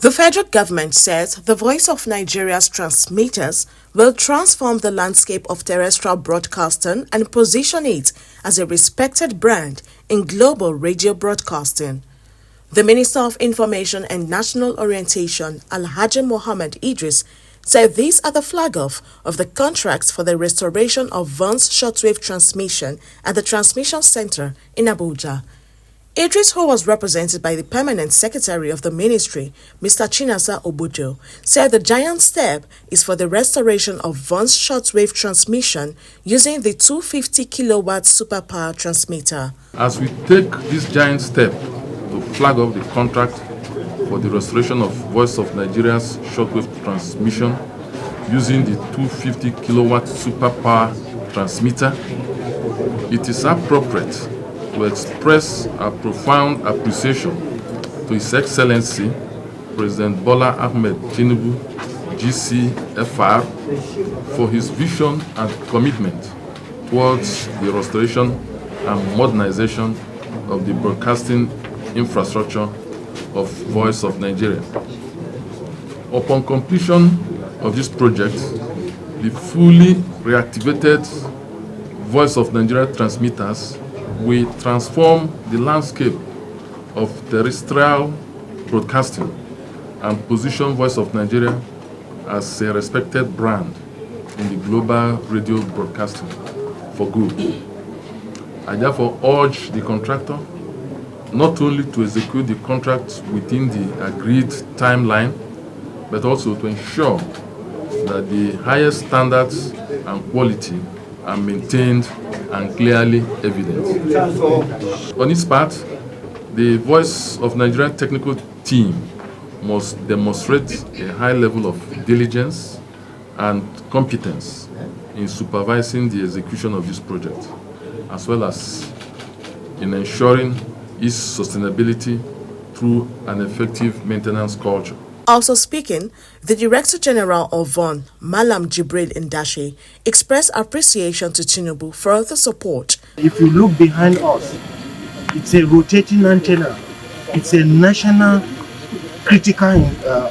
The federal government says the Voice of Nigeria's transmitters will transform the landscape of terrestrial broadcasting and position it as a respected brand in global radio broadcasting. The Minister of Information and National Orientation, Alhaji Mohammed Idris, said these are the flag-off of the contracts for the restoration of Vaughn's shortwave transmission at the Transmission Center in Abuja. Idris, who was represented by the Permanent Secretary of the Ministry, Mr. Chinasa Obujo, said the giant step is for the restoration of Vaughn's shortwave transmission using the 250 kilowatt superpower transmitter. As we take this giant step to flag off the contract for the restoration of Voice of Nigeria's shortwave transmission using the 250 kilowatt superpower transmitter, it is appropriate to express a profound appreciation to His Excellency President Bola Ahmed Tinubu, GCFR, for his vision and commitment towards the restoration and modernization of the broadcasting infrastructure of Voice of Nigeria. Upon completion of this project, the fully reactivated Voice of Nigeria transmitters will transform the landscape of terrestrial broadcasting and position Voice of Nigeria as a respected brand in the global radio broadcasting for good. I therefore urge the contractor not only to execute the contract within the agreed timeline, but also to ensure that the highest standards and quality are maintained and clearly evident. On its part, the Voice of Nigeria technical team must demonstrate a high level of diligence and competence in supervising the execution of this project, as well as in ensuring its sustainability through an effective maintenance culture. Also speaking, the Director General of VON, Malam Jibril Ndashi, expressed appreciation to Tinubu for the support. If you look behind us, it's a rotating antenna. It's a national critical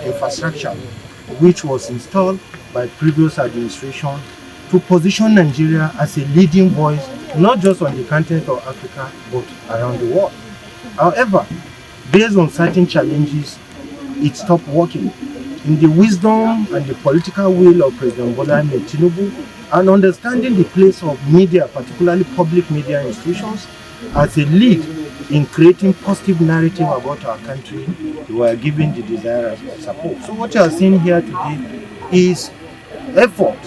infrastructure which was installed by previous administration to position Nigeria as a leading voice, not just on the continent of Africa, but around the world. However, based on certain challenges, it stopped working. In the wisdom and the political will of President Bola Ahmed Tinubu, and understanding the place of media, particularly public media institutions, as a lead in creating positive narrative about our country, we are giving the desired support. So what you are seeing here today is effort,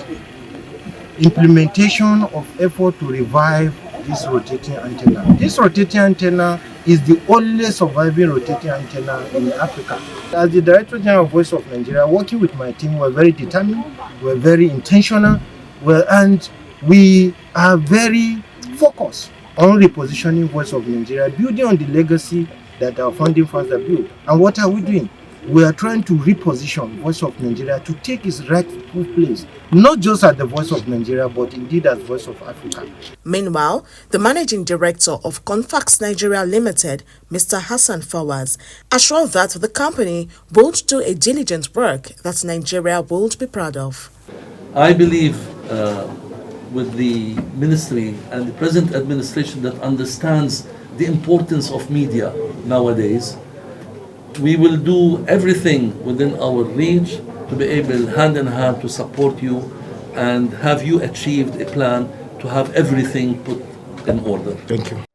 implementation of effort to revive this rotating antenna. This rotating antenna is the only surviving rotating antenna in Africa. As the Director General of Voice of Nigeria, working with my team, we're very determined, we're very intentional, and we are very focused on repositioning Voice of Nigeria, building on the legacy that our founding fathers built. And what are we doing? We are trying to reposition Voice of Nigeria to take its rightful place, not just as the Voice of Nigeria, but indeed as Voice of Africa. Meanwhile, the Managing Director of Confax Nigeria Limited, Mr. Hassan Fawaz, assured that the company will do a diligent work that Nigeria will be proud of. I believe with the ministry and the present administration that understands the importance of media nowadays, we will do everything within our reach to be able, hand in hand, to support you and have you achieved a plan to have everything put in order. Thank you.